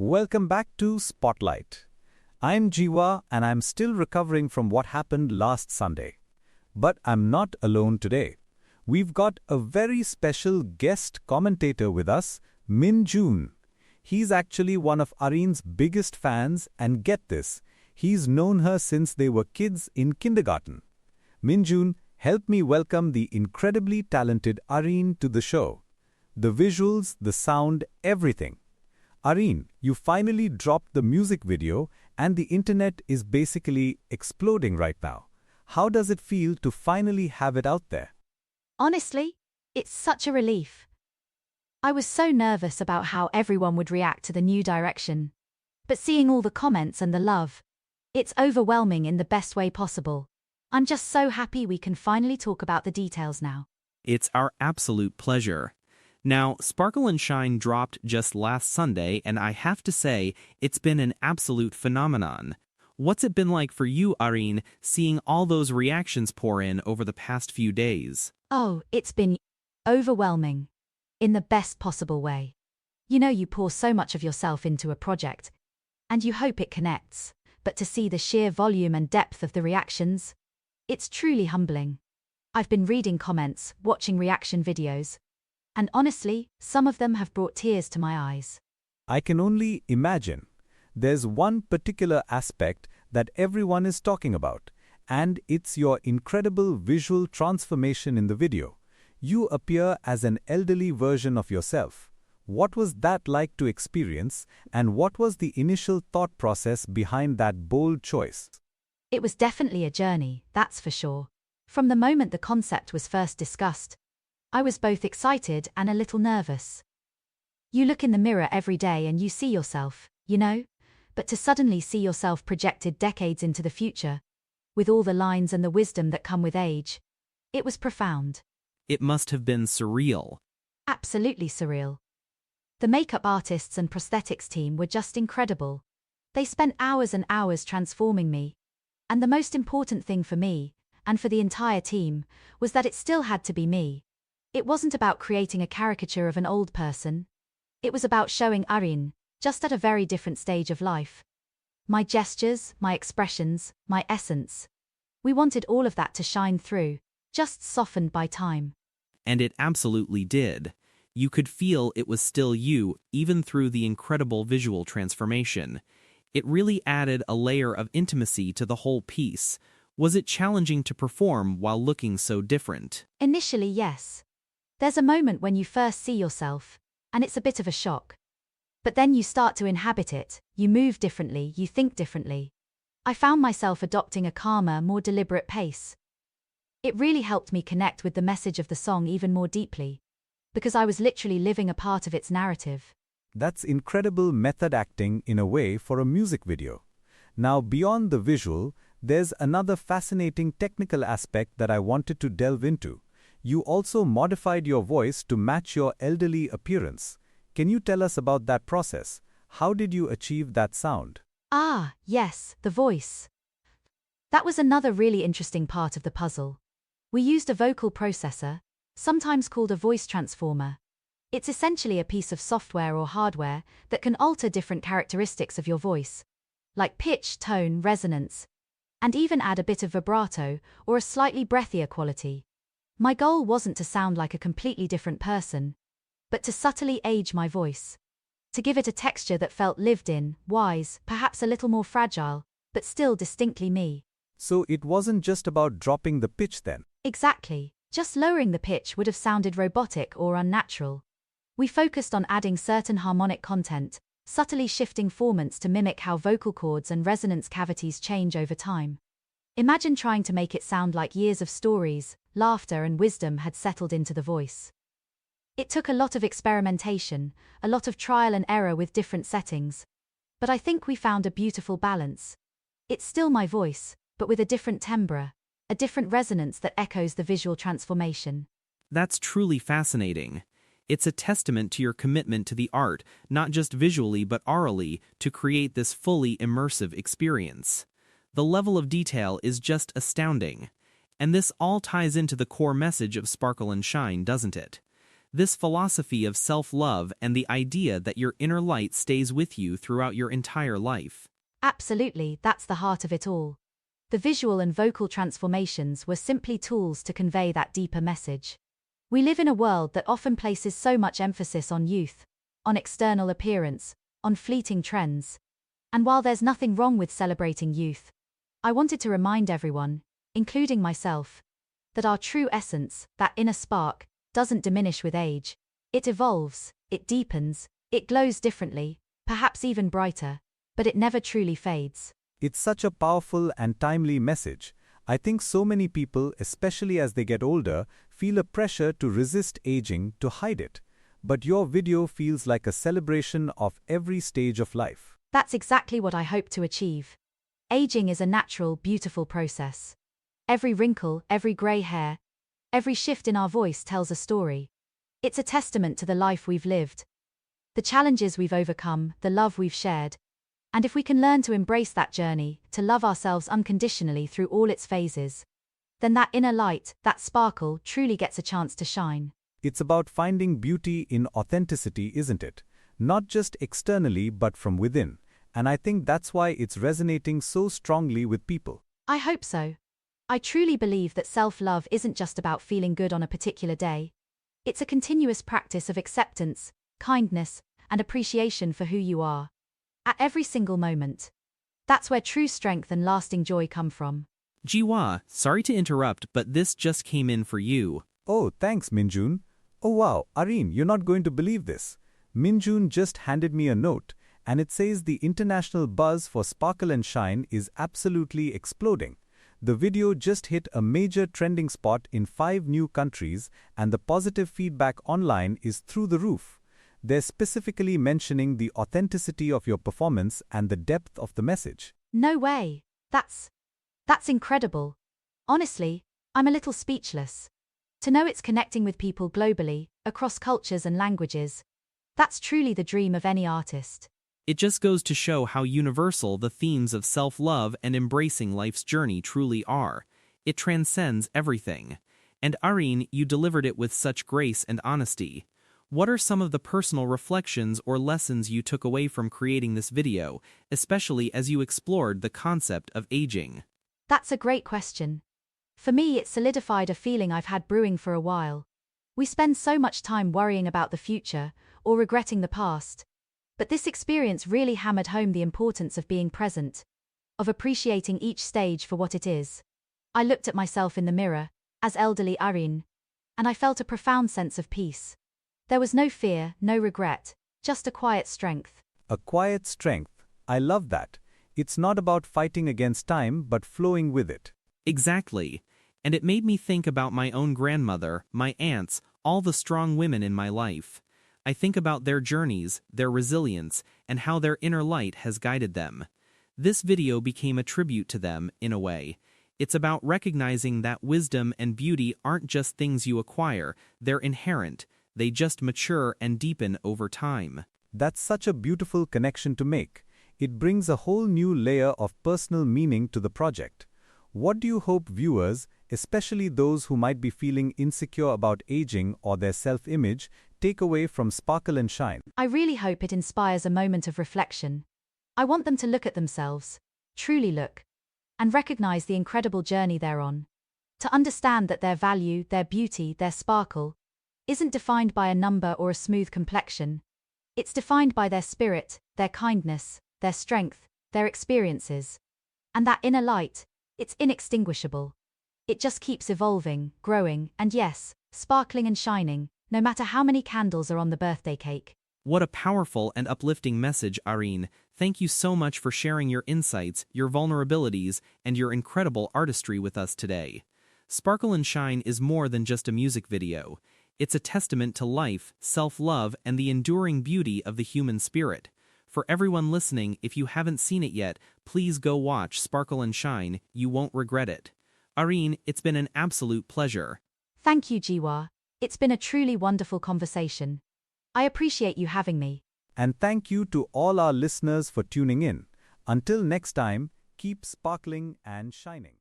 Welcome back to Spotlight. I'm Ji-hwa and I'm still recovering from what happened last Sunday. But I'm not alone today. We've got a very special guest commentator with us, Min-jun. He's actually one of Arin's biggest fans, and get this, he's known her since they were kids in kindergarten. Min-jun, help me welcome the incredibly talented Arin to the show. The visuals, the sound, everything. Arin, you finally dropped the music video and the internet is basically exploding right now. How does it feel to finally have it out there? Honestly, it's such a relief. I was so nervous about how everyone would react to the new direction. But seeing all the comments and the love, it's overwhelming in the best way possible. I'm just so happy we can finally talk about the details now. It's our absolute pleasure. Now, Sparkle and Shine dropped just last Sunday, and I have to say, it's been an absolute phenomenon. What's it been like for you, Arin, seeing all those reactions pour in over the past few days? Oh, it's been overwhelming. In the best possible way. You know, you pour so much of yourself into a project, and you hope it connects, but to see the sheer volume and depth of the reactions, it's truly humbling. I've been reading comments, watching reaction videos, and honestly, some of them have brought tears to my eyes. I can only imagine. There's one particular aspect that everyone is talking about, and it's your incredible visual transformation in the video. You appear as an elderly version of yourself. What was that like to experience, and what was the initial thought process behind that bold choice? It was definitely a journey, that's for sure. From the moment the concept was first discussed, I was both excited and a little nervous. You look in the mirror every day and you see yourself, you know? But to suddenly see yourself projected decades into the future, with all the lines and the wisdom that come with age, it was profound. It must have been surreal. Absolutely surreal. The makeup artists and prosthetics team were just incredible. They spent hours and hours transforming me. And the most important thing for me, and for the entire team, was that it still had to be me. It wasn't about creating a caricature of an old person. It was about showing Arin, just at a very different stage of life. My gestures, my expressions, my essence. We wanted all of that to shine through, just softened by time. And it absolutely did. You could feel it was still you, even through the incredible visual transformation. It really added a layer of intimacy to the whole piece. Was it challenging to perform while looking so different? Initially, yes. There's a moment when you first see yourself, and it's a bit of a shock. But then you start to inhabit it, you move differently, you think differently. I found myself adopting a calmer, more deliberate pace. It really helped me connect with the message of the song even more deeply, because I was literally living a part of its narrative. That's incredible method acting in a way for a music video. Now, beyond the visual, there's another fascinating technical aspect that I wanted to delve into. You also modified your voice to match your elderly appearance. Can you tell us about that process? How did you achieve that sound? Ah, yes, the voice. That was another really interesting part of the puzzle. We used a vocal processor, sometimes called a voice transformer. It's essentially a piece of software or hardware that can alter different characteristics of your voice, like pitch, tone, resonance, and even add a bit of vibrato or a slightly breathier quality. My goal wasn't to sound like a completely different person, but to subtly age my voice. To give it a texture that felt lived in, wise, perhaps a little more fragile, but still distinctly me. So it wasn't just about dropping the pitch then? Exactly. Just lowering the pitch would have sounded robotic or unnatural. We focused on adding certain harmonic content, subtly shifting formants to mimic how vocal cords and resonance cavities change over time. Imagine trying to make it sound like years of stories, laughter and wisdom had settled into the voice. It took a lot of experimentation, a lot of trial and error with different settings. But I think we found a beautiful balance. It's still my voice, but with a different timbre, a different resonance that echoes the visual transformation. That's truly fascinating. It's a testament to your commitment to the art, not just visually but aurally, to create this fully immersive experience. The level of detail is just astounding. And this all ties into the core message of Sparkle and Shine, doesn't it? This philosophy of self-love and the idea that your inner light stays with you throughout your entire life. Absolutely, that's the heart of it all. The visual and vocal transformations were simply tools to convey that deeper message. We live in a world that often places so much emphasis on youth, on external appearance, on fleeting trends. And while there's nothing wrong with celebrating youth, I wanted to remind everyone, including myself, that our true essence, that inner spark, doesn't diminish with age. It evolves, it deepens, it glows differently, perhaps even brighter, but it never truly fades. It's such a powerful and timely message. I think so many people, especially as they get older, feel a pressure to resist aging, to hide it. But your video feels like a celebration of every stage of life. That's exactly what I hope to achieve. Aging is a natural, beautiful process. Every wrinkle, every grey hair, every shift in our voice tells a story. It's a testament to the life we've lived, the challenges we've overcome, the love we've shared. And if we can learn to embrace that journey, to love ourselves unconditionally through all its phases, then that inner light, that sparkle, truly gets a chance to shine. It's about finding beauty in authenticity, isn't it? Not just externally, but from within. And I think that's why it's resonating so strongly with people. I hope so. I truly believe that self-love isn't just about feeling good on a particular day. It's a continuous practice of acceptance, kindness, and appreciation for who you are. At every single moment. That's where true strength and lasting joy come from. Ji-hwa, sorry to interrupt, but this just came in for you. Oh, thanks, Min-jun. Oh wow, Arin, you're not going to believe this. Min-jun just handed me a note, and it says the international buzz for Sparkle and Shine is absolutely exploding. The video just hit a major trending spot in 5 new countries, and the positive feedback online is through the roof. They're specifically mentioning the authenticity of your performance and the depth of the message. No way. That's incredible. Honestly, I'm a little speechless. To know it's connecting with people globally, across cultures and languages, that's truly the dream of any artist. It just goes to show how universal the themes of self-love and embracing life's journey truly are. It transcends everything. And Arin, you delivered it with such grace and honesty. What are some of the personal reflections or lessons you took away from creating this video, especially as you explored the concept of aging? That's a great question. For me, it solidified a feeling I've had brewing for a while. We spend so much time worrying about the future or regretting the past. But this experience really hammered home the importance of being present, of appreciating each stage for what it is. I looked at myself in the mirror, as elderly Arin, and I felt a profound sense of peace. There was no fear, no regret, just a quiet strength. A quiet strength. I love that. It's not about fighting against time, but flowing with it. Exactly. And it made me think about my own grandmother, my aunts, all the strong women in my life. I think about their journeys, their resilience, and how their inner light has guided them. This video became a tribute to them, in a way. It's about recognizing that wisdom and beauty aren't just things you acquire, they're inherent. They just mature and deepen over time. That's such a beautiful connection to make. It brings a whole new layer of personal meaning to the project. What do you hope viewers, especially those who might be feeling insecure about aging or their self-image, take away from Sparkle and Shine? I really hope it inspires a moment of reflection. I want them to look at themselves, truly look, and recognize the incredible journey they're on. To understand that their value, their beauty, their sparkle, isn't defined by a number or a smooth complexion. It's defined by their spirit, their kindness, their strength, their experiences. And that inner light, it's inextinguishable. It just keeps evolving, growing, and yes, sparkling and shining, no matter how many candles are on the birthday cake. What a powerful and uplifting message, Arin. Thank you so much for sharing your insights, your vulnerabilities, and your incredible artistry with us today. Sparkle and Shine is more than just a music video. It's a testament to life, self-love, and the enduring beauty of the human spirit. For everyone listening, if you haven't seen it yet, please go watch Sparkle and Shine. You won't regret it. Arin, it's been an absolute pleasure. Thank you, Ji-hwa. It's been a truly wonderful conversation. I appreciate you having me. And thank you to all our listeners for tuning in. Until next time, keep sparkling and shining.